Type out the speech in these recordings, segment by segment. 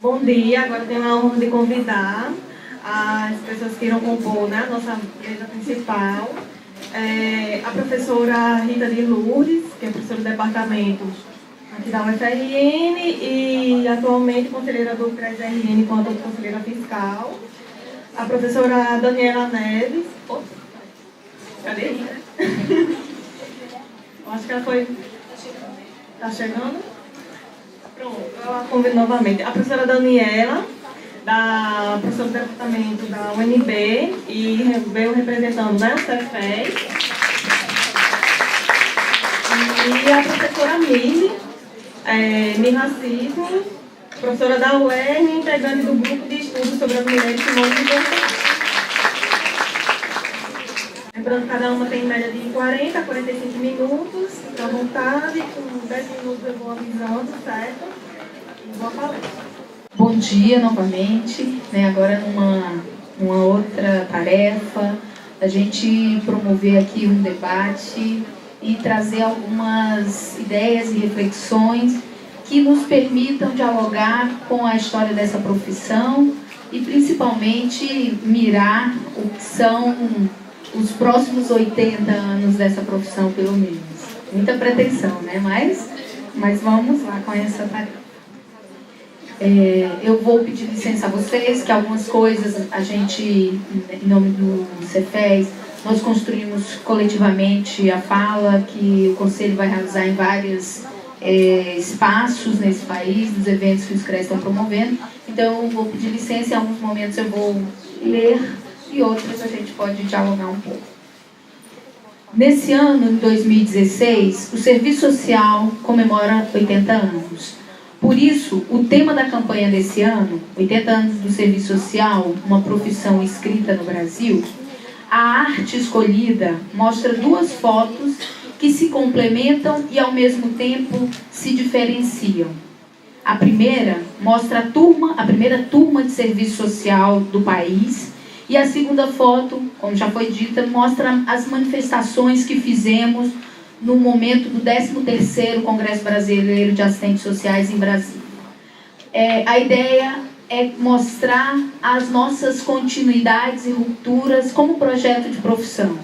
Bom dia, agora tenho a honra de convidar as pessoas que irão compor, né, a nossa mesa principal. A professora Rita de Lourdes, que é professora do departamento aqui da UFRN e atualmente conselheira do CRES-RN enquanto conselheira fiscal. A professora Daniela Neves. Opa, cadê Rita? Eu acho que ela foi... Está chegando? Pronto, ela convido novamente. A professora Daniela, professora do departamento da UNB, e veio representando, né, o Cefes. E a professora Mili Racismo, professora da UERN, integrante do grupo de estudos sobre as mulheres que moram em Portugal. Lembrando que cada uma tem em média de 40 a 45 minutos, fica à vontade, com 10 minutos eu vou avisando, certo? E boa palestra. Bom dia novamente, agora numa outra tarefa, a gente promover aqui um debate e trazer algumas ideias e reflexões que nos permitam dialogar com a história dessa profissão e principalmente mirar o que são os próximos 80 anos dessa profissão, pelo menos. Muita pretensão, né? Mas vamos lá com essa tarefa. Eu vou pedir licença a vocês, que algumas coisas a gente, em nome do Cefes, nós construímos coletivamente a fala que o Conselho vai realizar em vários espaços nesse país, dos eventos que os CRES estão promovendo. Então, eu vou pedir licença, em alguns momentos eu vou ler e outros a gente pode dialogar um pouco. Nesse ano, em 2016, o Serviço Social comemora 80 anos. Por isso, o tema da campanha desse ano, 80 anos do Serviço Social, uma profissão escrita no Brasil, a arte escolhida mostra duas fotos que se complementam e, ao mesmo tempo, se diferenciam. A primeira mostra a primeira turma de serviço social do país, e a segunda foto, como já foi dita, mostra as manifestações que fizemos no momento do 13º Congresso Brasileiro de Assistentes Sociais em Brasília. A ideia é mostrar as nossas continuidades e rupturas como projeto de profissão.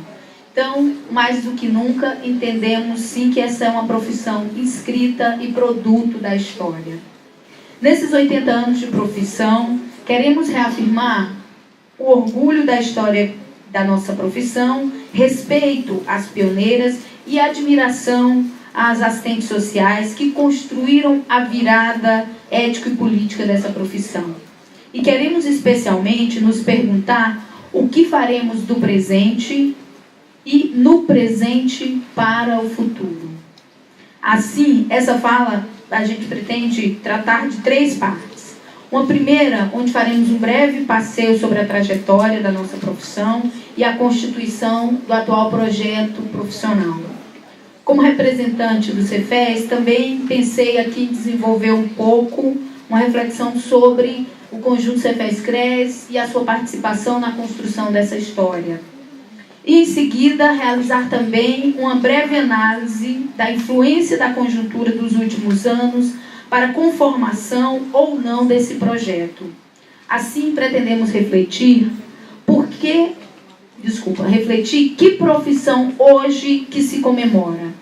Então, mais do que nunca, entendemos sim que essa é uma profissão inscrita e produto da história. Nesses 80 anos de profissão, queremos reafirmar o orgulho da história da nossa profissão, respeito às pioneiras e admiração às assistentes sociais que construíram a virada ética e política dessa profissão. E queremos especialmente nos perguntar o que faremos do presente e no presente para o futuro. Assim, essa fala a gente pretende tratar de 3 partes. Uma primeira, onde faremos um breve passeio sobre a trajetória da nossa profissão e a constituição do atual projeto profissional. Como representante do Cefes, também pensei aqui em desenvolver um pouco uma reflexão sobre o conjunto Cefes-CRES e a sua participação na construção dessa história. E, em seguida, realizar também uma breve análise da influência da conjuntura dos últimos anos para a conformação ou não desse projeto. Assim, pretendemos refletir que profissão hoje que se comemora.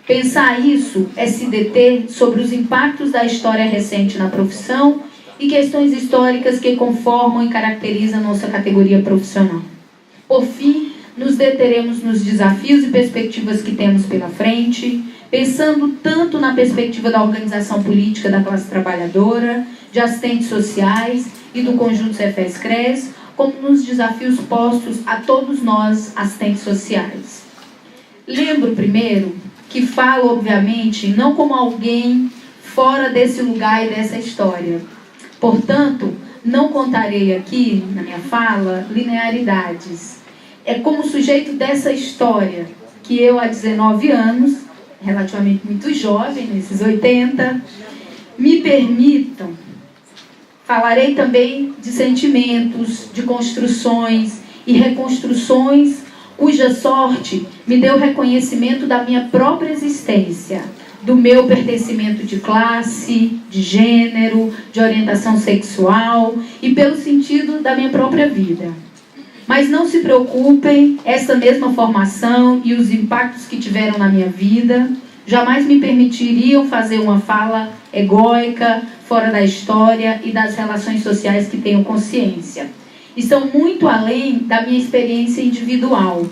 Pensar isso é se deter sobre os impactos da história recente na profissão e questões históricas que conformam e caracterizam a nossa categoria profissional. Por fim, nos deteremos nos desafios e perspectivas que temos pela frente, pensando tanto na perspectiva da organização política da classe trabalhadora, de assistentes sociais e do conjunto Cefes-CRES, como nos desafios postos a todos nós, assistentes sociais. Lembro primeiro que falo, obviamente, não como alguém fora desse lugar e dessa história. Portanto, não contarei aqui, na minha fala, linearidades. É como sujeito dessa história que eu, há 19 anos, relativamente muito jovem, nesses 80, me permitam, falarei também de sentimentos, de construções e reconstruções cuja sorte me deu reconhecimento da minha própria existência, do meu pertencimento de classe, de gênero, de orientação sexual e pelo sentido da minha própria vida. Mas não se preocupem, essa mesma formação e os impactos que tiveram na minha vida jamais me permitiriam fazer uma fala egóica, fora da história e das relações sociais que tenho consciência. Estão muito além da minha experiência individual.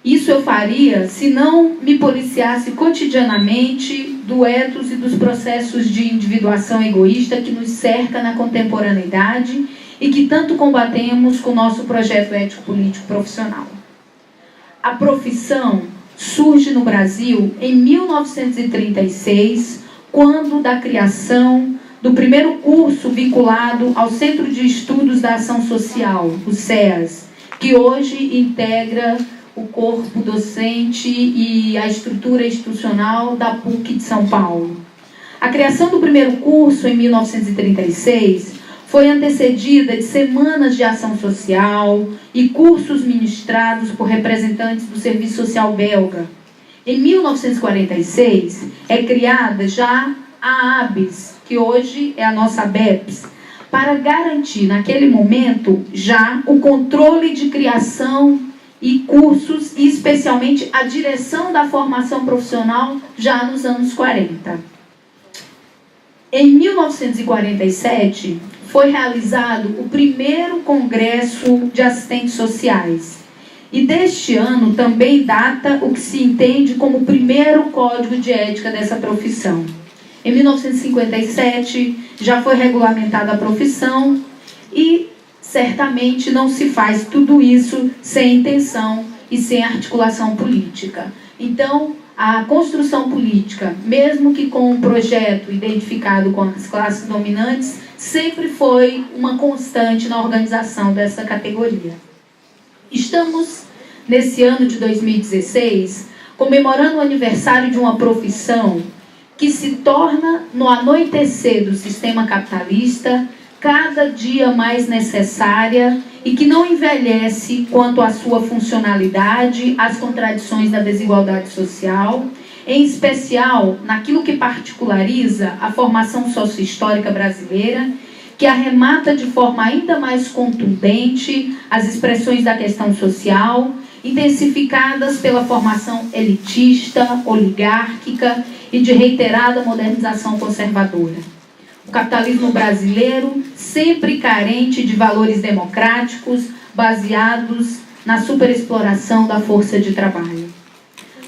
Isso eu faria se não me policiasse cotidianamente do ethos e dos processos de individuação egoísta que nos cerca na contemporaneidade e que tanto combatemos com o nosso projeto ético-político profissional. A profissão surge no Brasil em 1936, quando da criação do primeiro curso vinculado ao Centro de Estudos da Ação Social, o CEAS, que hoje integra o corpo docente e a estrutura institucional da PUC de São Paulo. A criação do primeiro curso, em 1936, foi antecedida de semanas de ação social e cursos ministrados por representantes do Serviço Social belga. Em 1946, é criada já a ABES, que hoje é a nossa ABEPS, para garantir, naquele momento, já o controle de criação e cursos, e especialmente a direção da formação profissional já nos anos 40. Em 1947, foi realizado o primeiro Congresso de Assistentes Sociais. E deste ano também data o que se entende como o primeiro Código de Ética dessa profissão. Em 1957, já foi regulamentada a profissão e certamente não se faz tudo isso sem intenção e sem articulação política. Então, a construção política, mesmo que com um projeto identificado com as classes dominantes, sempre foi uma constante na organização dessa categoria. Estamos, nesse ano de 2016, comemorando o aniversário de uma profissão que se torna, no anoitecer do sistema capitalista, cada dia mais necessária e que não envelhece quanto à sua funcionalidade, às contradições da desigualdade social, em especial naquilo que particulariza a formação socio-histórica brasileira, que arremata de forma ainda mais contundente as expressões da questão social, intensificadas pela formação elitista, oligárquica e de reiterada modernização conservadora. O capitalismo brasileiro, sempre carente de valores democráticos, baseados na superexploração da força de trabalho.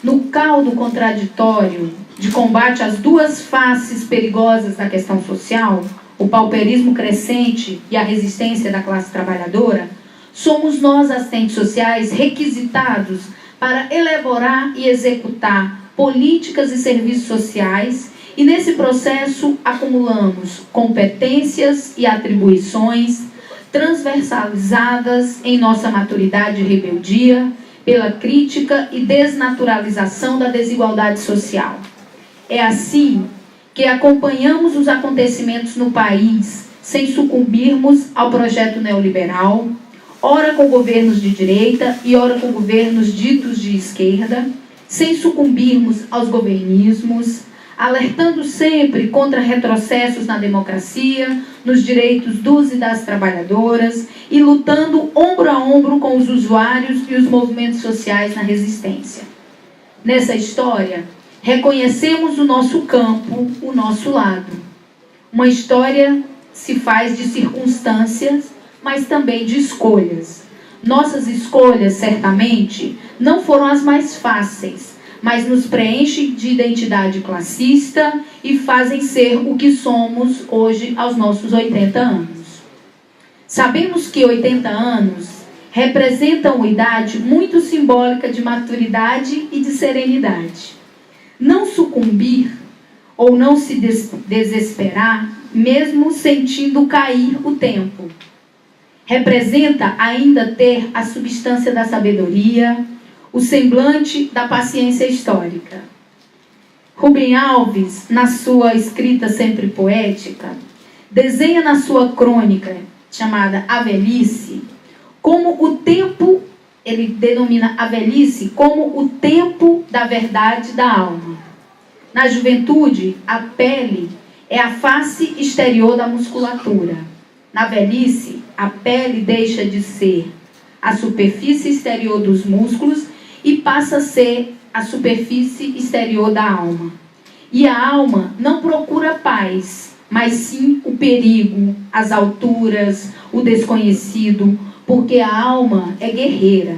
No caldo contraditório de combate às duas faces perigosas da questão social, o pauperismo crescente e a resistência da classe trabalhadora, somos nós, assistentes sociais, requisitados para elaborar e executar políticas e serviços sociais, e nesse processo acumulamos competências e atribuições transversalizadas em nossa maturidade e rebeldia pela crítica e desnaturalização da desigualdade social. É assim que acompanhamos os acontecimentos no país sem sucumbirmos ao projeto neoliberal, ora com governos de direita e ora com governos ditos de esquerda, sem sucumbirmos aos governismos, alertando sempre contra retrocessos na democracia, nos direitos dos e das trabalhadoras e lutando ombro a ombro com os usuários e os movimentos sociais na resistência. Nessa história, reconhecemos o nosso campo, o nosso lado. Uma história se faz de circunstâncias, mas também de escolhas. Nossas escolhas, certamente, não foram as mais fáceis, mas nos preenchem de identidade classista e fazem ser o que somos hoje aos nossos 80 anos. Sabemos que 80 anos representam uma idade muito simbólica de maturidade e de serenidade. Não sucumbir ou não se desesperar, mesmo sentindo cair o tempo, representa ainda ter a substância da sabedoria, o semblante da paciência histórica. Rubem Alves, na sua escrita sempre poética, desenha na sua crônica, chamada A Velhice, como o tempo, ele denomina a velhice como o tempo da verdade da alma. Na juventude, a pele é a face exterior da musculatura. Na velhice, a pele deixa de ser a superfície exterior dos músculos e passa a ser a superfície exterior da alma. E a alma não procura paz, mas sim o perigo, as alturas, o desconhecido, porque a alma é guerreira.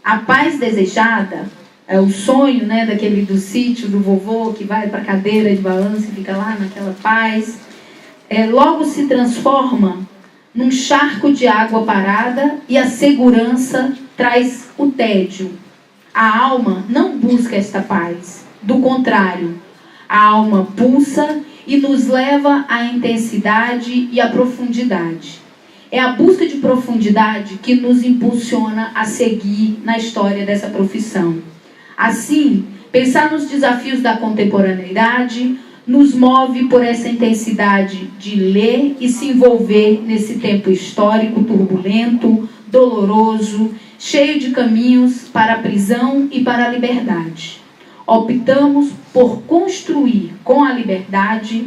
A paz desejada é o sonho, né, daquele do sítio do vovô que vai para a cadeira de balanço e fica lá naquela paz. Logo se transforma num charco de água parada e a segurança traz o tédio. A alma não busca esta paz. Do contrário, a alma pulsa e nos leva à intensidade e à profundidade. É a busca de profundidade que nos impulsiona a seguir na história dessa profissão. Assim, pensar nos desafios da contemporaneidade nos move por essa intensidade de ler e se envolver nesse tempo histórico turbulento, doloroso, cheio de caminhos para a prisão e para a liberdade. Optamos por construir com a liberdade,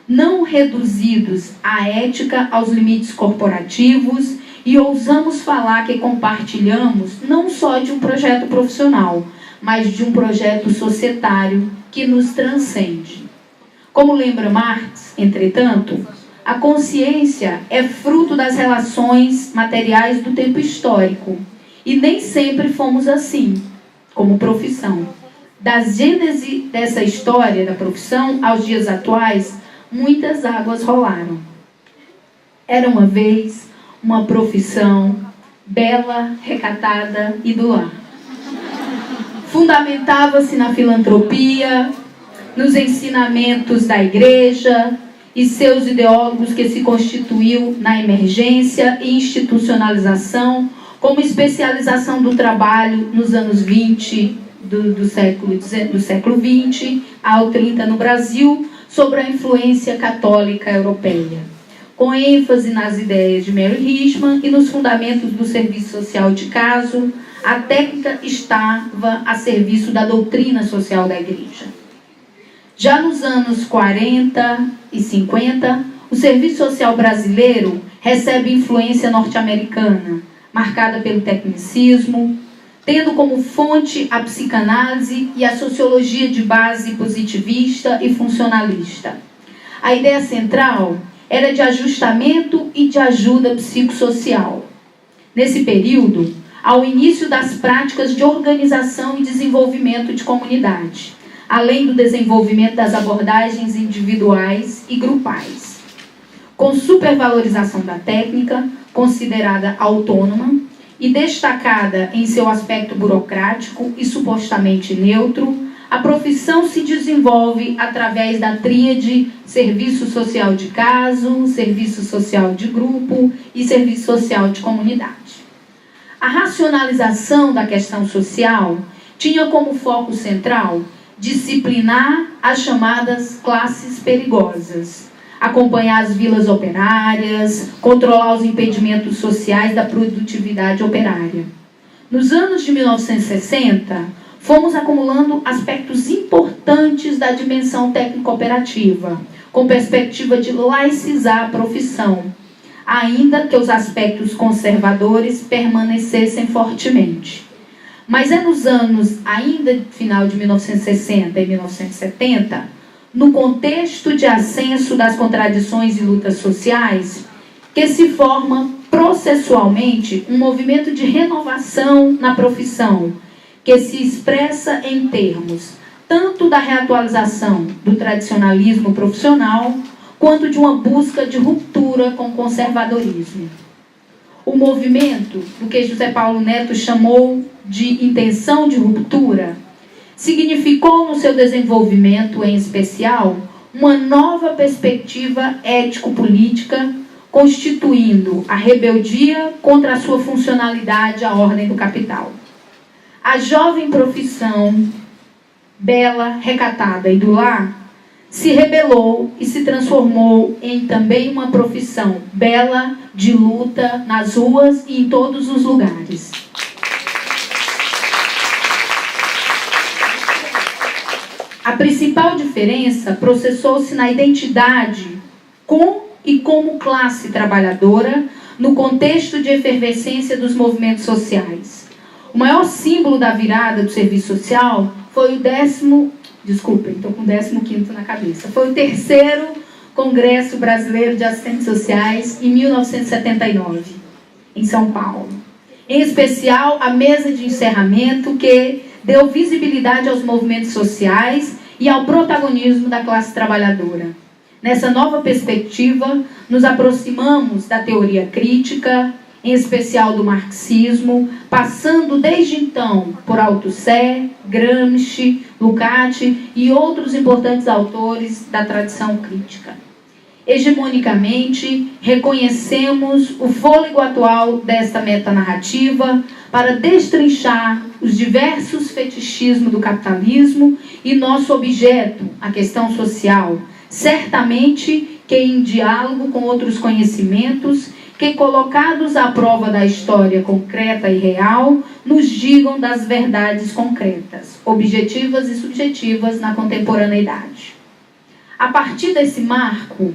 não reduzidos à ética, aos limites corporativos, e ousamos falar que compartilhamos não só de um projeto profissional, mas de um projeto societário que nos transcende. Como lembra Marx, entretanto, a consciência é fruto das relações materiais do tempo histórico, e nem sempre fomos assim, como profissão. Da gênese dessa história da profissão aos dias atuais, muitas águas rolaram. Era uma vez uma profissão bela, recatada e do lar. Fundamentava-se na filantropia, nos ensinamentos da igreja e seus ideólogos, que se constituiu na emergência e institucionalização como especialização do trabalho nos anos 20 do século XX ao 30 no Brasil, sobre a influência católica europeia, com ênfase nas ideias de Mary Richman e nos fundamentos do serviço social de caso. A técnica estava a serviço da doutrina social da igreja. Já nos anos 40 e 50, o serviço social brasileiro recebe influência norte-americana, marcada pelo tecnicismo, tendo como fonte a psicanálise e a sociologia de base positivista e funcionalista. A ideia central era de ajustamento e de ajuda psicossocial. Nesse período, ao início das práticas de organização e desenvolvimento de comunidade, além do desenvolvimento das abordagens individuais e grupais, com supervalorização da técnica, considerada autônoma e destacada em seu aspecto burocrático e supostamente neutro. A profissão se desenvolve através da tríade serviço social de caso, serviço social de grupo e serviço social de comunidade. A racionalização da questão social tinha como foco central disciplinar as chamadas classes perigosas, acompanhar as vilas operárias, controlar os impedimentos sociais da produtividade operária. Nos anos de 1960, fomos acumulando aspectos importantes da dimensão técnico-operativa, com perspectiva de laicizar a profissão, ainda que os aspectos conservadores permanecessem fortemente. Mas é nos anos, ainda final de 1960 e 1970, no contexto de ascenso das contradições e lutas sociais, que se forma processualmente um movimento de renovação na profissão, que se expressa em termos tanto da reatualização do tradicionalismo profissional, quanto de uma busca de ruptura com o conservadorismo. O movimento, do que José Paulo Neto chamou de intenção de ruptura, significou no seu desenvolvimento, em especial, uma nova perspectiva ético-política, constituindo a rebeldia contra a sua funcionalidade à ordem do capital. A jovem profissão, bela, recatada e do lar, se rebelou e se transformou em também uma profissão bela, de luta, nas ruas e em todos os lugares. A principal diferença processou-se na identidade com e como classe trabalhadora no contexto de efervescência dos movimentos sociais. O maior símbolo da virada do serviço social foi o 15º na cabeça. Foi o terceiro Congresso Brasileiro de Assistentes Sociais, em 1979, em São Paulo. Em especial, a mesa de encerramento que deu visibilidade aos movimentos sociais e ao protagonismo da classe trabalhadora. Nessa nova perspectiva, nos aproximamos da teoria crítica, em especial do marxismo, passando desde então por Althusser, Gramsci, Lukács e outros importantes autores da tradição crítica. Hegemonicamente, reconhecemos o fôlego atual desta metanarrativa para destrinchar os diversos fetichismos do capitalismo e nosso objeto, a questão social, certamente que em diálogo com outros conhecimentos que, colocados à prova da história concreta e real, nos digam das verdades concretas, objetivas e subjetivas na contemporaneidade. A partir desse marco,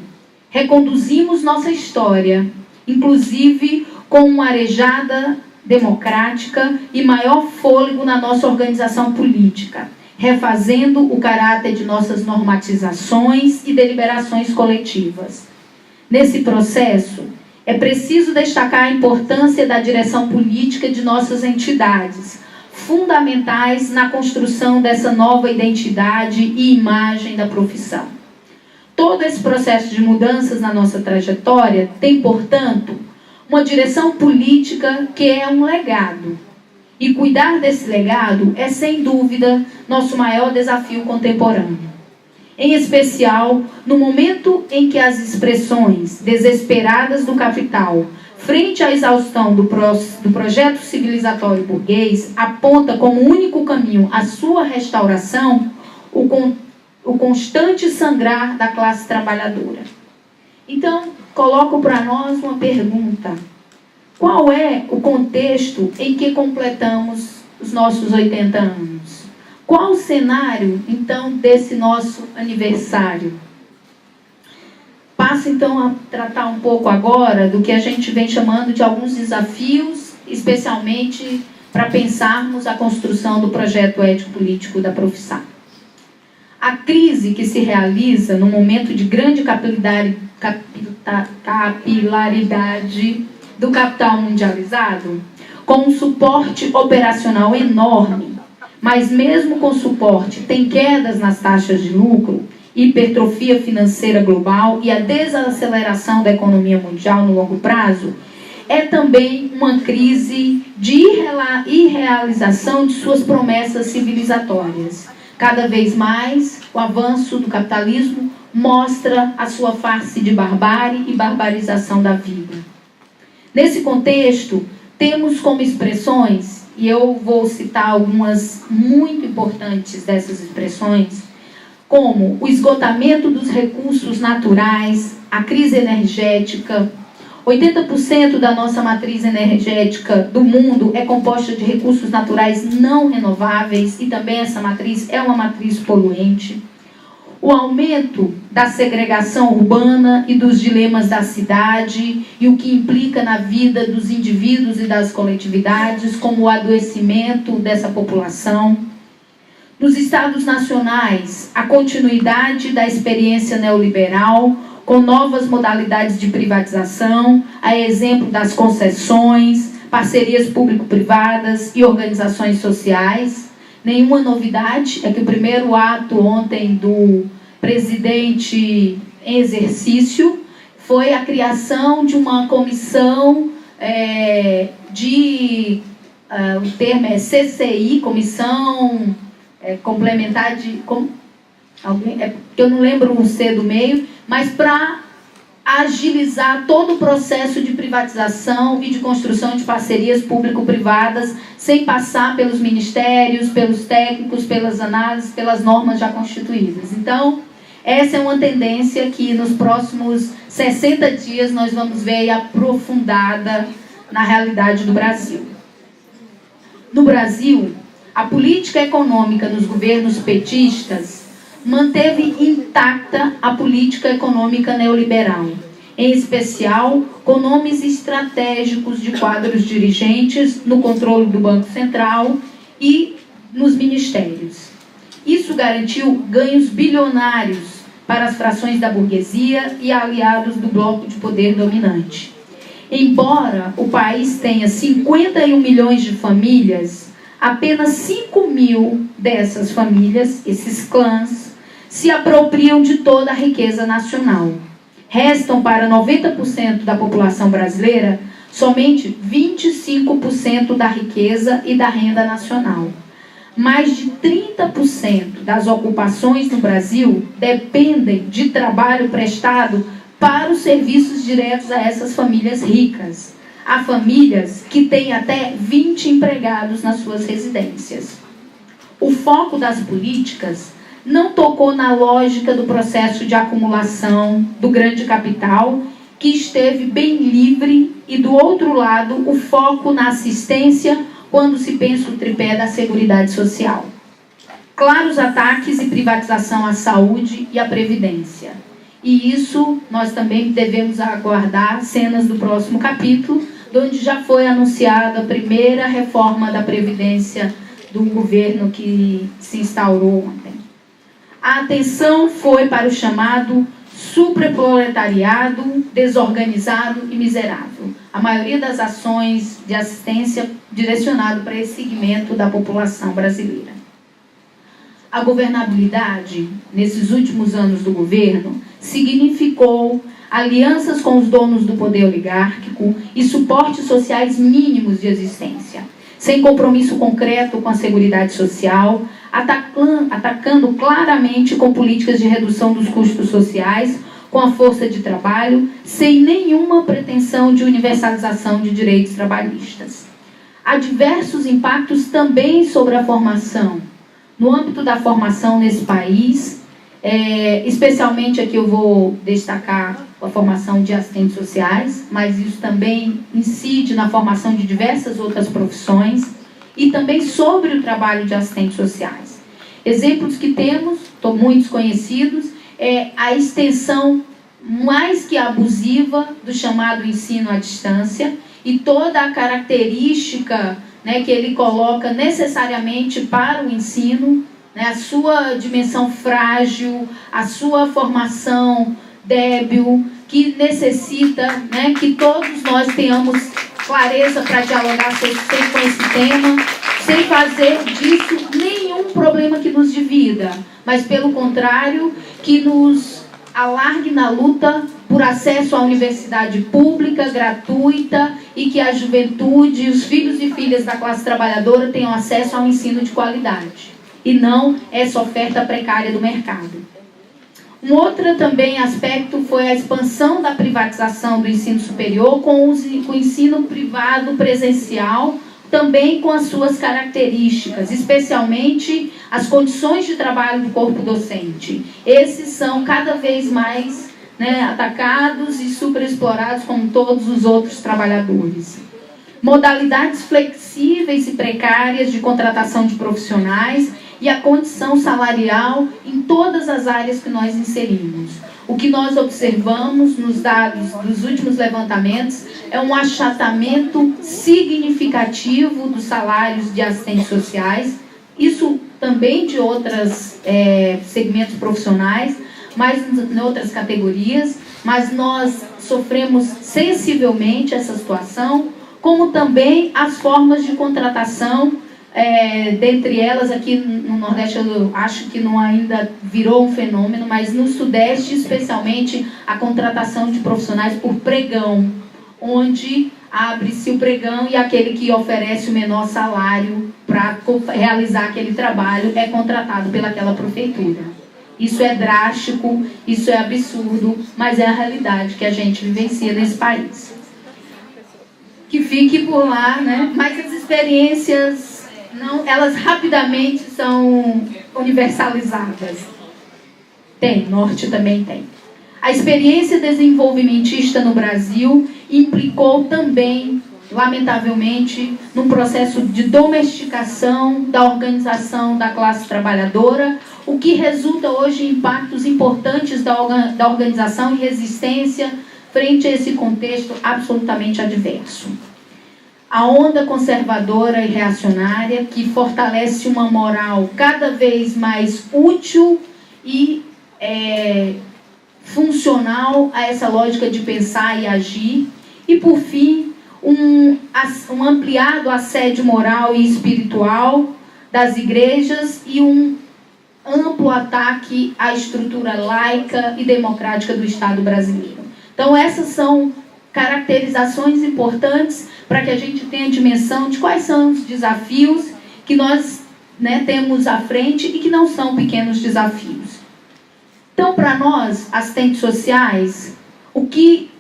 reconduzimos nossa história, inclusive com uma arejada democrática e maior fôlego na nossa organização política, refazendo o caráter de nossas normatizações e deliberações coletivas. Nesse processo, é preciso destacar a importância da direção política de nossas entidades, fundamentais na construção dessa nova identidade e imagem da profissão. Todo esse processo de mudanças na nossa trajetória tem, portanto, uma direção política que é um legado. E cuidar desse legado é, sem dúvida, nosso maior desafio contemporâneo. Em especial, no momento em que as expressões desesperadas do capital, frente à exaustão do projeto civilizatório burguês, aponta como único caminho a sua restauração, o constante sangrar da classe trabalhadora. Então, coloco para nós uma pergunta. Qual é o contexto em que completamos os nossos 80 anos? Qual o cenário, então, desse nosso aniversário? Passo, então, a tratar um pouco agora do que a gente vem chamando de alguns desafios, especialmente para pensarmos a construção do projeto ético-político da profissão. A crise que se realiza no momento de grande capilaridade do capital mundializado, com um suporte operacional enorme, mas mesmo com suporte tem quedas nas taxas de lucro, hipertrofia financeira global e a desaceleração da economia mundial no longo prazo, é também uma crise de irrealização de suas promessas civilizatórias. Cada vez mais, o avanço do capitalismo mostra a sua face de barbárie e barbarização da vida. Nesse contexto, temos como expressões, e eu vou citar algumas muito importantes dessas expressões, como o esgotamento dos recursos naturais, a crise energética. 80% da nossa matriz energética do mundo é composta de recursos naturais não renováveis e também essa matriz é uma matriz poluente. O aumento da segregação urbana e dos dilemas da cidade e o que implica na vida dos indivíduos e das coletividades, como o adoecimento dessa população. Nos estados nacionais, a continuidade da experiência neoliberal, com novas modalidades de privatização, a exemplo das concessões, parcerias público-privadas e organizações sociais. Nenhuma novidade é que o primeiro ato ontem do presidente em exercício foi a criação de uma comissão o termo é CCI, Comissão Complementar de... porque eu não lembro o C do meio, mas para agilizar todo o processo de privatização e de construção de parcerias público-privadas, sem passar pelos ministérios, pelos técnicos, pelas análises, pelas normas já constituídas. Então, essa é uma tendência que nos próximos 60 dias nós vamos ver aí aprofundada na realidade do Brasil. No Brasil, a política econômica nos governos petistas manteve intacta a política econômica neoliberal, em especial com nomes estratégicos de quadros dirigentes no controle do Banco Central e nos ministérios. Isso garantiu ganhos bilionários para as frações da burguesia e aliados do bloco de poder dominante. Embora o país tenha 51 milhões de famílias, apenas 5 mil dessas famílias, esses clãs, se apropriam de toda a riqueza nacional. Restam para 90% da população brasileira somente 25% da riqueza e da renda nacional. Mais de 30% das ocupações no Brasil dependem de trabalho prestado para os serviços diretos a essas famílias ricas. Há famílias que têm até 20 empregados nas suas residências. O foco das políticas não tocou na lógica do processo de acumulação do grande capital, que esteve bem livre, e do outro lado, o foco na assistência quando se pensa o tripé da Seguridade Social. Claros ataques e privatização à saúde e à previdência. E isso nós também devemos aguardar cenas do próximo capítulo, onde já foi anunciada a primeira reforma da Previdência do governo que se instaurou ontem. A atenção foi para o chamado superproletariado desorganizado e miserável. A maioria das ações de assistência direcionado para esse segmento da população brasileira. A governabilidade, nesses últimos anos do governo, significou alianças com os donos do poder oligárquico e suportes sociais mínimos de existência, sem compromisso concreto com a Seguridade Social, atacando claramente com políticas de redução dos custos sociais, com a força de trabalho, sem nenhuma pretensão de universalização de direitos trabalhistas. Há diversos impactos também sobre a formação. No âmbito da formação nesse país, especialmente aqui eu vou destacar a formação de assistentes sociais, mas isso também incide na formação de diversas outras profissões e também sobre o trabalho de assistentes sociais. Exemplos que temos, muitos conhecidos, é a extensão mais que abusiva do chamado ensino à distância e toda a característica, né, que ele coloca necessariamente para o ensino, né, a sua dimensão frágil, a sua formação débil, que necessita, né, que todos nós tenhamos clareza para dialogar sempre com esse tema, sem fazer disso nenhum problema que nos divida, mas pelo contrário, que nos alargue na luta por acesso à universidade pública, gratuita, e que a juventude, os filhos e filhas da classe trabalhadora tenham acesso a um ensino de qualidade, e não essa oferta precária do mercado. Um outro também aspecto foi a expansão da privatização do ensino superior com o ensino privado presencial, também com as suas características, especialmente as condições de trabalho do corpo docente. Esses são cada vez mais, né, atacados e superexplorados como todos os outros trabalhadores. Modalidades flexíveis e precárias de contratação de profissionais e a condição salarial em todas as áreas que nós inserimos. O que nós observamos nos dados dos últimos levantamentos é um achatamento significativo dos salários de assistentes sociais, isso também de outros segmentos profissionais, mas em outras categorias, mas nós sofremos sensivelmente essa situação, como também as formas de contratação, dentre elas aqui no Nordeste eu acho que não ainda virou um fenômeno, mas no Sudeste especialmente a contratação de profissionais por pregão, onde abre-se o pregão e aquele que oferece o menor salário para realizar aquele trabalho é contratado pelaquela prefeitura. Isso é drástico, isso é absurdo, mas é a realidade que a gente vivencia nesse país. Que fique por lá, né? Mas as experiências não, elas rapidamente são universalizadas. Tem, Norte também tem. A experiência desenvolvimentista no Brasil implicou também, lamentavelmente, num processo de domesticação da organização da classe trabalhadora, o que resulta hoje em impactos importantes da organização e resistência frente a esse contexto absolutamente adverso. A onda conservadora e reacionária que fortalece uma moral cada vez mais útil e funcional a essa lógica de pensar e agir. E, por fim, um ampliado assédio moral e espiritual das igrejas e um amplo ataque à estrutura laica e democrática do Estado brasileiro. Então, essas são caracterizações importantes para que a gente tenha a dimensão de quais são os desafios que nós temos à frente e que não são pequenos desafios. Então, para nós, assistentes sociais, o que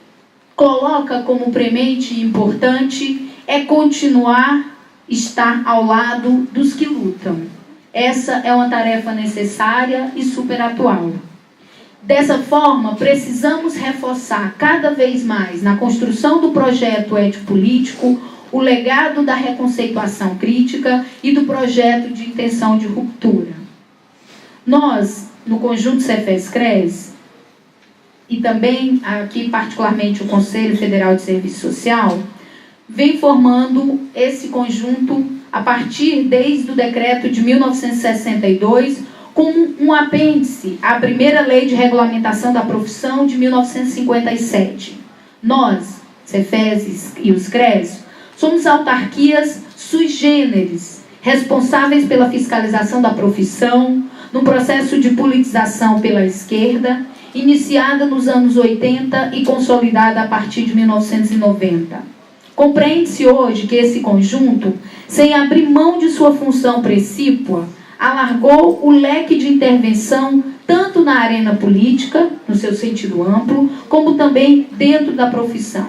coloca como premente e importante é continuar estar ao lado dos que lutam. Essa é uma tarefa necessária e super atual. Dessa forma, precisamos reforçar cada vez mais na construção do projeto ético-político o legado da reconceituação crítica e do projeto de intenção de ruptura. Nós, no conjunto Cefes-CRES, e também aqui particularmente o Conselho Federal de Serviço Social, vem formando esse conjunto a partir desde o decreto de 1962, como um apêndice à primeira lei de regulamentação da profissão de 1957. Nós, Cefes e os CRES, somos autarquias sui generis, responsáveis pela fiscalização da profissão, num processo de politização pela esquerda, iniciada nos anos 80 e consolidada a partir de 1990. Compreende-se hoje que esse conjunto, sem abrir mão de sua função precípua, alargou o leque de intervenção tanto na arena política, no seu sentido amplo, como também dentro da profissão.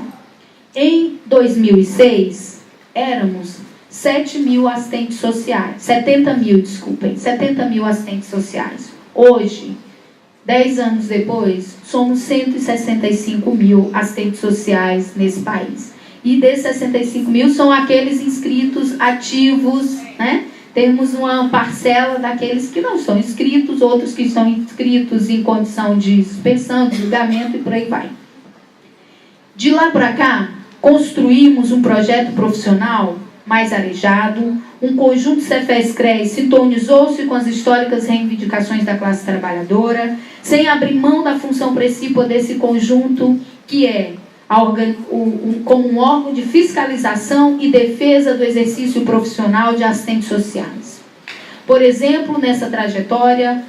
Em 2006, éramos 70 mil assistentes sociais. Hoje, 10 anos depois, somos 165 mil assistentes sociais nesse país. E desses 65 mil são aqueles inscritos ativos, né? Temos uma parcela daqueles que não são inscritos, outros que estão inscritos em condição de suspensão, de julgamento e por aí vai. De lá para cá, construímos um projeto profissional mais arejado, um conjunto Cefes-CRES sintonizou-se com as históricas reivindicações da classe trabalhadora, sem abrir mão da função precípua desse conjunto, que é como um órgão de fiscalização e defesa do exercício profissional de assistentes sociais. Por exemplo, nessa trajetória,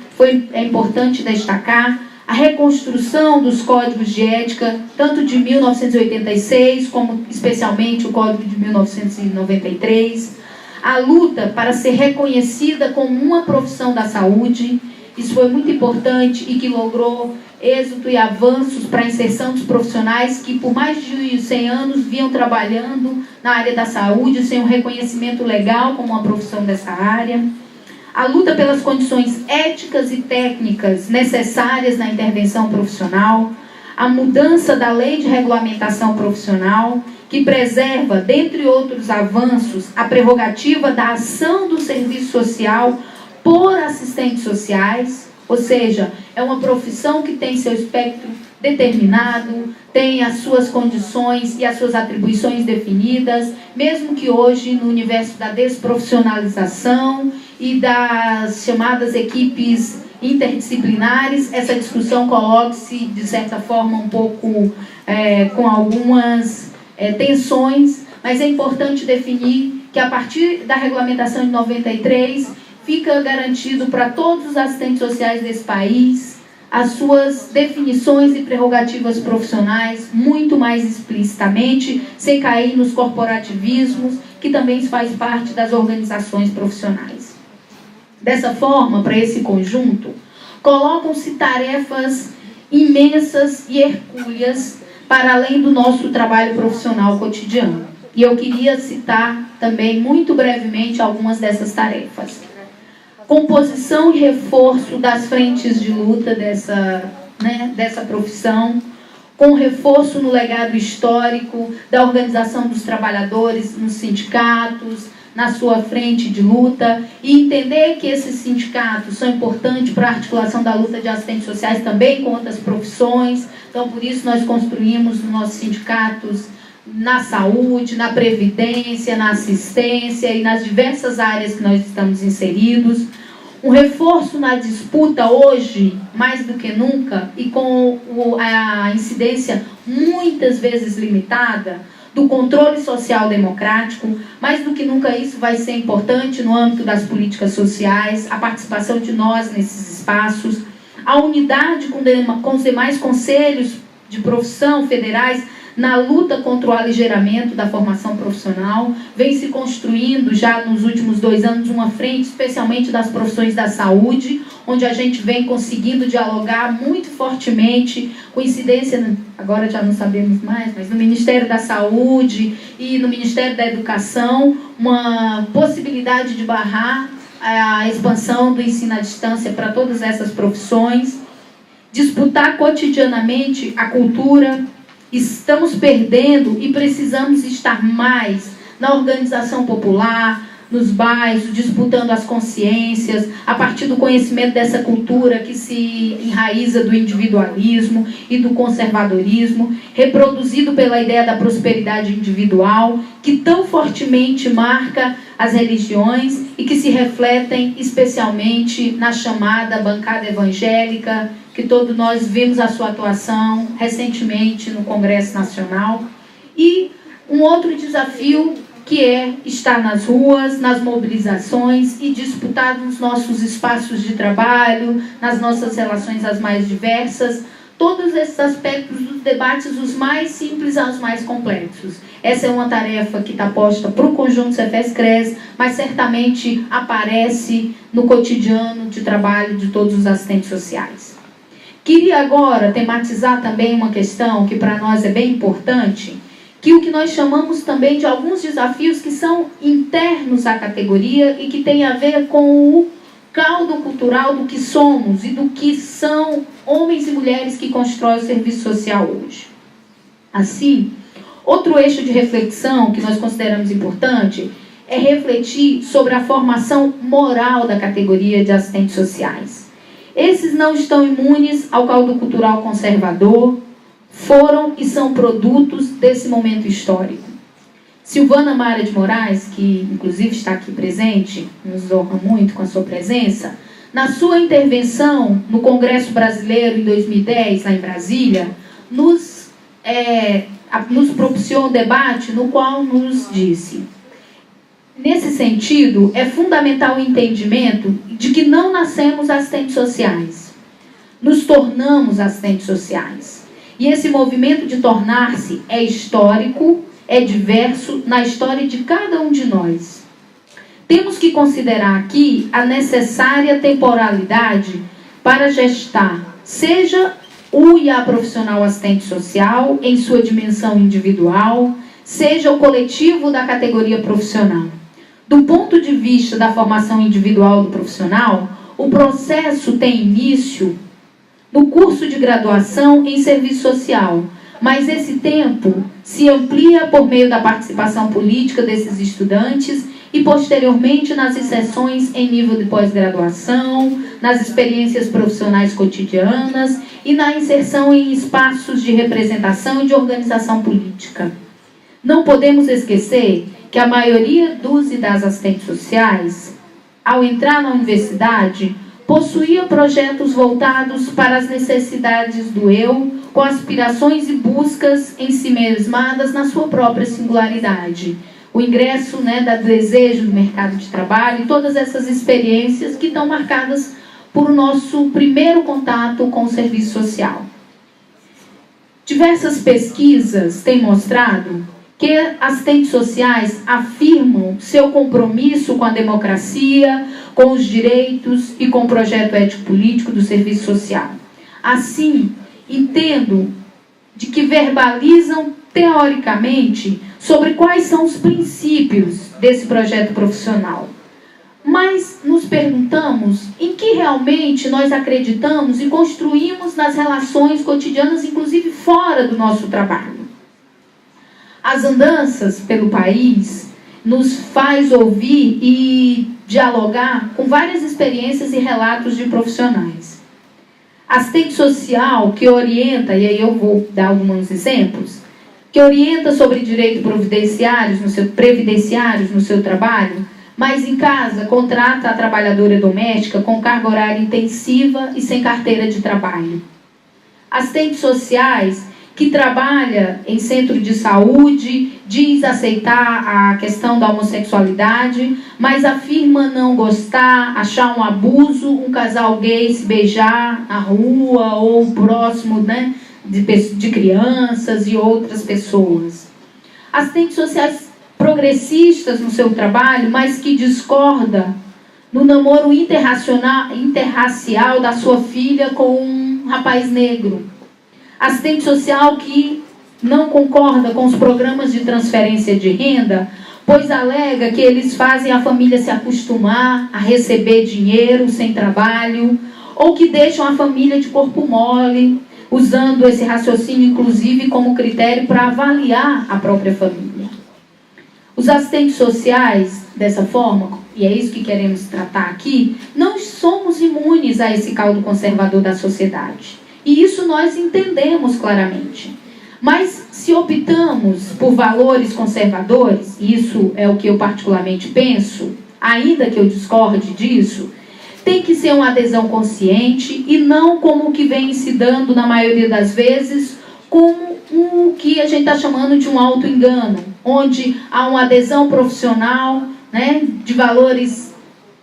é importante destacar a reconstrução dos códigos de ética, tanto de 1986, como especialmente o Código de 1993, a luta para ser reconhecida como uma profissão da saúde. Isso foi muito importante e que logrou êxito e avanços para a inserção dos profissionais que por mais de 100 anos vinham trabalhando na área da saúde sem um reconhecimento legal como uma profissão dessa área. A luta pelas condições éticas e técnicas necessárias na intervenção profissional, a mudança da lei de regulamentação profissional, que preserva, dentre outros avanços, a prerrogativa da ação do serviço social por assistentes sociais, ou seja, é uma profissão que tem seu espectro determinado, tem as suas condições e as suas atribuições definidas, mesmo que hoje, no universo da desprofissionalização e das chamadas equipes interdisciplinares, essa discussão coloque-se, de certa forma, um pouco com algumas tensões, mas é importante definir que, a partir da regulamentação de 93, fica garantido para todos os assistentes sociais desse país as suas definições e prerrogativas profissionais muito mais explicitamente, sem cair nos corporativismos, que também faz parte das organizações profissionais. Dessa forma, para esse conjunto, colocam-se tarefas imensas e hercúleas para além do nosso trabalho profissional cotidiano. E eu queria citar também, muito brevemente, algumas dessas tarefas. Composição e reforço das frentes de luta dessa profissão, com reforço no legado histórico da organização dos trabalhadores nos sindicatos, na sua frente de luta e entender que esses sindicatos são importantes para a articulação da luta de assistentes sociais também com outras profissões. Então, por isso, nós construímos nossos sindicatos na saúde, na previdência, na assistência e nas diversas áreas que nós estamos inseridos. Um reforço na disputa hoje, mais do que nunca, e com a incidência muitas vezes limitada, do controle social democrático. Mais do que nunca isso vai ser importante no âmbito das políticas sociais, a participação de nós nesses espaços, a unidade com os demais conselhos de profissão federais na luta contra o aligeiramento da formação profissional. Vem se construindo já nos últimos 2 anos uma frente, especialmente das profissões da saúde, onde a gente vem conseguindo dialogar muito fortemente, com incidência, agora já não sabemos mais, mas no Ministério da Saúde e no Ministério da Educação, uma possibilidade de barrar a expansão do ensino à distância para todas essas profissões, disputar cotidianamente a cultura. Estamos perdendo e precisamos estar mais na organização popular, nos bairros, disputando as consciências, a partir do conhecimento dessa cultura que se enraiza do individualismo e do conservadorismo, reproduzido pela ideia da prosperidade individual, que tão fortemente marca as religiões e que se refletem especialmente na chamada bancada evangélica, que todos nós vimos a sua atuação recentemente no Congresso Nacional. E um outro desafio que é estar nas ruas, nas mobilizações e disputar nos nossos espaços de trabalho, nas nossas relações as mais diversas, todos esses aspectos dos debates, os mais simples aos mais complexos. Essa é uma tarefa que está posta para o conjunto Cefes-Cres, mas certamente aparece no cotidiano de trabalho de todos os assistentes sociais. Queria agora tematizar também uma questão que para nós é bem importante, que o que nós chamamos também de alguns desafios que são internos à categoria e que tem a ver com o caldo cultural do que somos e do que são homens e mulheres que constroem o serviço social hoje. Assim, outro eixo de reflexão que nós consideramos importante é refletir sobre a formação moral da categoria de assistentes sociais. Esses não estão imunes ao caldo cultural conservador, foram e são produtos desse momento histórico. Silvana Mara de Moraes, que inclusive está aqui presente, nos honra muito com a sua presença, na sua intervenção no Congresso Brasileiro em 2010, lá em Brasília, nos propiciou um debate no qual nos disse: nesse sentido, é fundamental o entendimento de que não nascemos assistentes sociais, nos tornamos assistentes sociais. E esse movimento de tornar-se é histórico, é diverso na história de cada um de nós. Temos que considerar aqui a necessária temporalidade para gestar, seja o e a profissional assistente social em sua dimensão individual, seja o coletivo da categoria profissional. Do ponto de vista da formação individual do profissional, o processo tem início no curso de graduação em serviço social, mas esse tempo se amplia por meio da participação política desses estudantes e posteriormente nas inserções em nível de pós-graduação, nas experiências profissionais cotidianas e na inserção em espaços de representação e de organização política. Não podemos esquecer que a maioria dos e das assistentes sociais, ao entrar na universidade, possuía projetos voltados para as necessidades do eu, com aspirações e buscas em si mesmadas na sua própria singularidade. O ingresso do desejo do mercado de trabalho e todas essas experiências que estão marcadas por nosso primeiro contato com o serviço social. Diversas pesquisas têm mostrado que assistentes sociais afirmam seu compromisso com a democracia, com os direitos e com o projeto ético-político do serviço social. Assim, entendo de que verbalizam teoricamente sobre quais são os princípios desse projeto profissional. Mas nos perguntamos em que realmente nós acreditamos e construímos nas relações cotidianas, inclusive fora do nosso trabalho. As andanças pelo país nos faz ouvir e dialogar com várias experiências e relatos de profissionais. Assistente social que orienta, e aí eu vou dar alguns exemplos, que orienta sobre direitos previdenciários no seu trabalho, mas em casa contrata a trabalhadora doméstica com carga horária intensiva e sem carteira de trabalho. Assistentes sociais que trabalha em centro de saúde, diz aceitar a questão da homossexualidade, mas afirma não gostar, achar um abuso, um casal gay se beijar na rua ou próximo, né, de crianças e outras pessoas. Assistentes sociais progressistas no seu trabalho, mas que discorda no namoro interracial da sua filha com um rapaz negro. Assistente social que não concorda com os programas de transferência de renda, pois alega que eles fazem a família se acostumar a receber dinheiro sem trabalho, ou que deixam a família de corpo mole, usando esse raciocínio, inclusive, como critério para avaliar a própria família. Os assistentes sociais, dessa forma, e é isso que queremos tratar aqui, não somos imunes a esse caldo conservador da sociedade. E isso nós entendemos claramente. Mas se optamos por valores conservadores, e isso é o que eu particularmente penso, ainda que eu discorde disso, tem que ser uma adesão consciente e não como o que vem se dando na maioria das vezes, como o que a gente está chamando de um auto-engano, onde há uma adesão profissional, né, de valores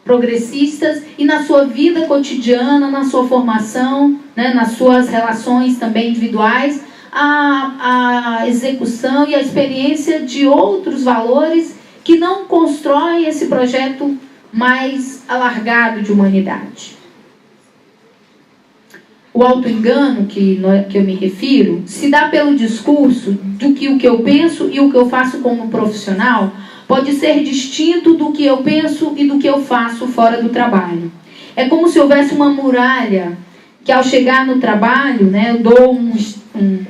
progressistas e na sua vida cotidiana, na sua formação, né, nas suas relações também individuais, a execução e a experiência de outros valores que não constroem esse projeto mais alargado de humanidade. O auto-engano que eu me refiro se dá pelo discurso do que o que eu penso e o que eu faço como profissional pode ser distinto do que eu penso e do que eu faço fora do trabalho. É como se houvesse uma muralha que ao chegar no trabalho, né, eu dou um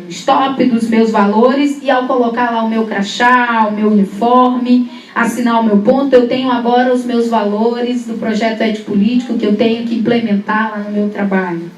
stop dos meus valores e ao colocar lá o meu crachá, o meu uniforme, assinar o meu ponto, eu tenho agora os meus valores do projeto ético-político que eu tenho que implementar lá no meu trabalho.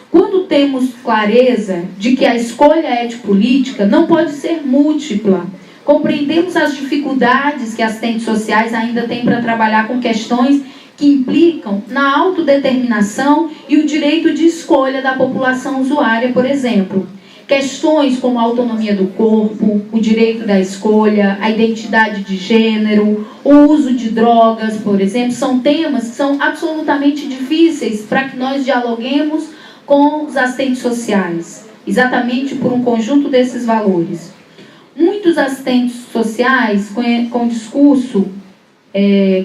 Quando temos clareza de que a escolha ético-política não pode ser múltipla, compreendemos as dificuldades que assistentes sociais ainda têm para trabalhar com questões que implicam na autodeterminação e o direito de escolha da população usuária, por exemplo. Questões como a autonomia do corpo, o direito da escolha, a identidade de gênero, o uso de drogas, por exemplo, são temas que são absolutamente difíceis para que nós dialoguemos com os assistentes sociais, exatamente por um conjunto desses valores. Muitos assistentes sociais, com discurso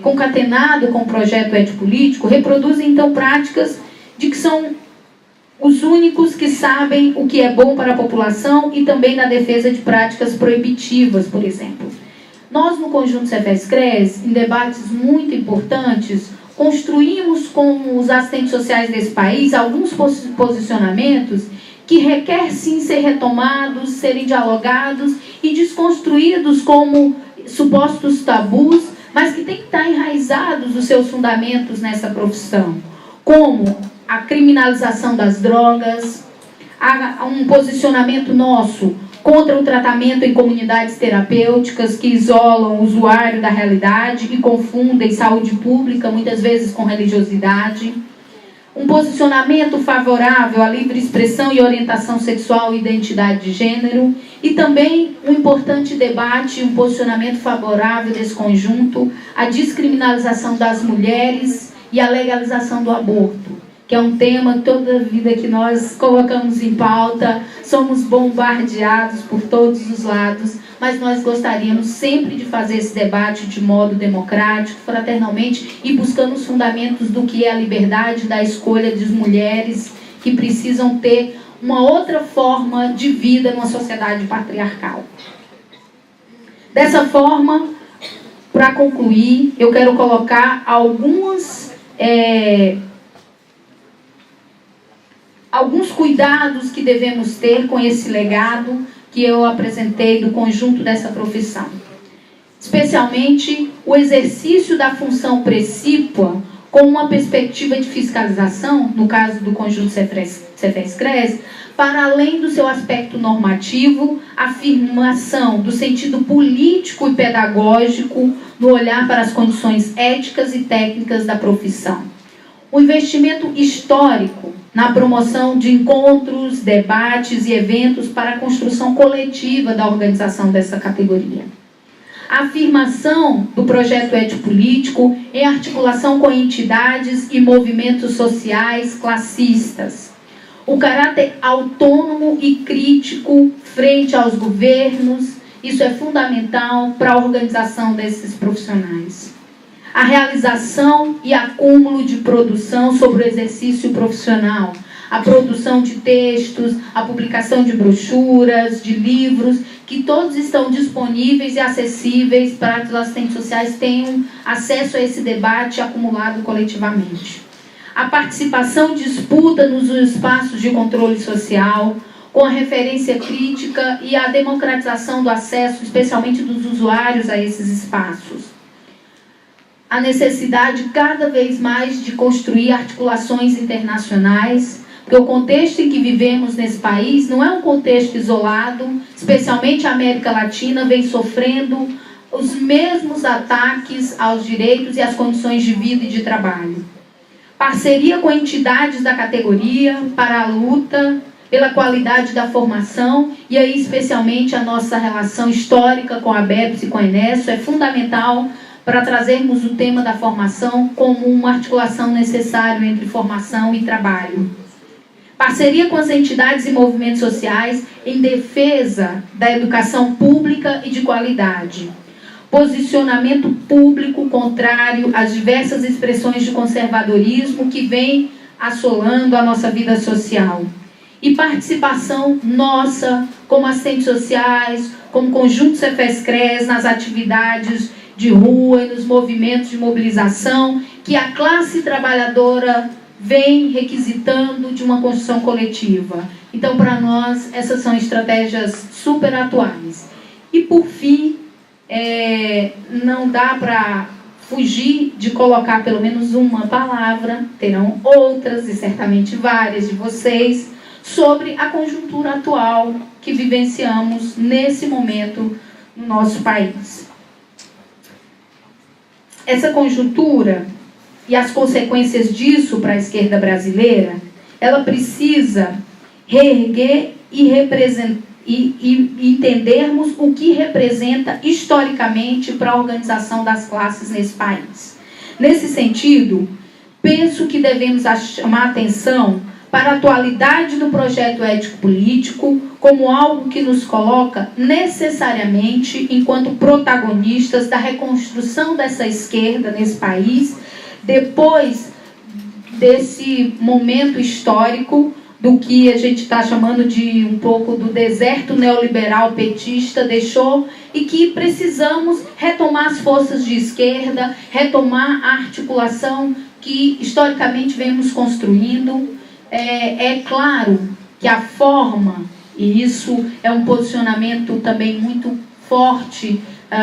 concatenado com o projeto ético-político, reproduzem então práticas de que são os únicos que sabem o que é bom para a população e também na defesa de práticas proibitivas, por exemplo. Nós, no Conjunto Cefes-CRES, em debates muito importantes, construímos com os assistentes sociais desse país alguns posicionamentos que requer sim ser retomados, serem dialogados e desconstruídos como supostos tabus, mas que têm que estar enraizados os seus fundamentos nessa profissão, como a criminalização das drogas, um posicionamento nosso contra o tratamento em comunidades terapêuticas que isolam o usuário da realidade e confundem saúde pública, muitas vezes com religiosidade. Um posicionamento favorável à livre expressão e orientação sexual e identidade de gênero. E também um importante debate, um posicionamento favorável desse conjunto à descriminalização das mulheres e à legalização do aborto, que é um tema que toda vida que nós colocamos em pauta, somos bombardeados por todos os lados, mas nós gostaríamos sempre de fazer esse debate de modo democrático, fraternalmente, e buscando os fundamentos do que é a liberdade da escolha das mulheres que precisam ter uma outra forma de vida numa sociedade patriarcal. Dessa forma, para concluir, eu quero colocar alguns cuidados que devemos ter com esse legado que eu apresentei do conjunto dessa profissão. especialmente o exercício da função precípua com uma perspectiva de fiscalização, no caso do conjunto Cefes-CRES, para além do seu aspecto normativo, afirmação do sentido político e pedagógico no olhar para as condições éticas e técnicas da profissão. O investimento histórico na promoção de encontros, debates e eventos para a construção coletiva da organização dessa categoria. A afirmação do projeto ético-político em articulação com entidades e movimentos sociais classistas. O caráter autônomo e crítico frente aos governos, isso é fundamental para a organização desses profissionais. A realização e acúmulo de produção sobre o exercício profissional, a produção de textos, a publicação de brochuras, de livros, que todos estão disponíveis e acessíveis para que os assistentes sociais tenham acesso a esse debate acumulado coletivamente. A participação disputa nos espaços de controle social, com a referência crítica e a democratização do acesso, especialmente dos usuários, a esses espaços. A necessidade cada vez mais de construir articulações internacionais, porque o contexto em que vivemos nesse país não é um contexto isolado, especialmente a América Latina vem sofrendo os mesmos ataques aos direitos e às condições de vida e de trabalho. Parceria com entidades da categoria para a luta pela qualidade da formação, e aí especialmente a nossa relação histórica com a ABEPS e com a ENESO é fundamental para trazermos o tema da formação como uma articulação necessária entre formação e trabalho. Parceria com as entidades e movimentos sociais em defesa da educação pública e de qualidade. Posicionamento público contrário às diversas expressões de conservadorismo que vem assolando a nossa vida social. E participação nossa, como assistentes sociais, como conjunto Cefes-CRES, nas atividades de rua e nos movimentos de mobilização que a classe trabalhadora vem requisitando de uma construção coletiva. Então, para nós, essas são estratégias super atuais. E, por fim, não dá para fugir de colocar pelo menos uma palavra, terão outras e certamente várias de vocês, sobre a conjuntura atual que vivenciamos nesse momento no nosso país. Essa conjuntura e as consequências disso para a esquerda brasileira, ela precisa reerguer e entendermos o que representa historicamente para a organização das classes nesse país. Nesse sentido, penso que devemos chamar atenção para a atualidade do projeto ético-político como algo que nos coloca necessariamente enquanto protagonistas da reconstrução dessa esquerda nesse país, depois desse momento histórico do que a gente está chamando de um pouco do deserto neoliberal petista deixou, e que precisamos retomar as forças de esquerda, retomar a articulação que historicamente vemos construindo. É claro que a forma, e isso é um posicionamento também muito forte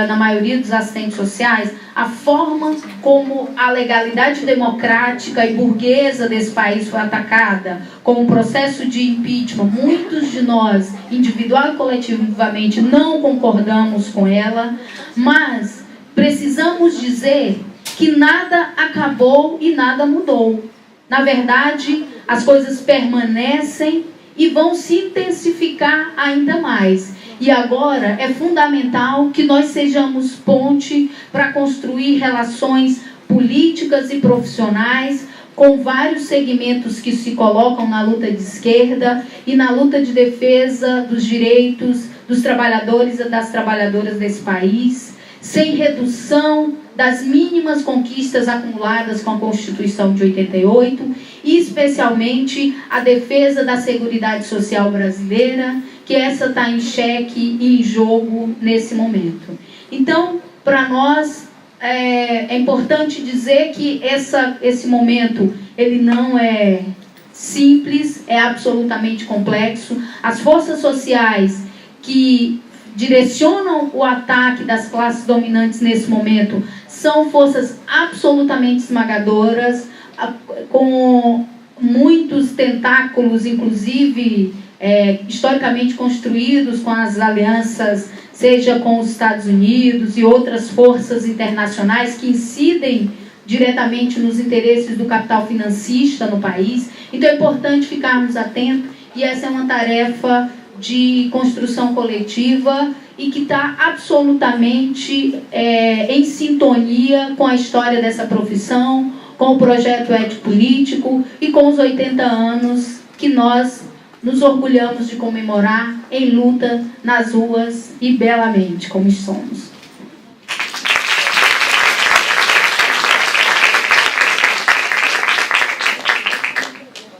na maioria dos assistentes sociais, a forma como a legalidade democrática e burguesa desse país foi atacada, com o processo de impeachment, muitos de nós, individual e coletivamente, não concordamos com ela, mas precisamos dizer que nada acabou e nada mudou. Na verdade, as coisas permanecem e vão se intensificar ainda mais. E agora é fundamental que nós sejamos ponte para construir relações políticas e profissionais com vários segmentos que se colocam na luta de esquerda e na luta de defesa dos direitos dos trabalhadores e das trabalhadoras desse país, sem redução das mínimas conquistas acumuladas com a Constituição de 88 e especialmente a defesa da Seguridade Social brasileira, que essa está em xeque e em jogo nesse momento. Então, para nós, é importante dizer que esse momento ele não é simples, é absolutamente complexo. As forças sociais que direcionam o ataque das classes dominantes nesse momento são forças absolutamente esmagadoras, com muitos tentáculos, inclusive historicamente construídos com as alianças, seja com os Estados Unidos e outras forças internacionais que incidem diretamente nos interesses do capital financista no país. Então é importante ficarmos atentos, e essa é uma tarefa de construção coletiva e que está absolutamente em sintonia com a história dessa profissão, com o projeto ético-político e com os 80 anos que nós nos orgulhamos de comemorar em luta nas ruas e belamente como somos.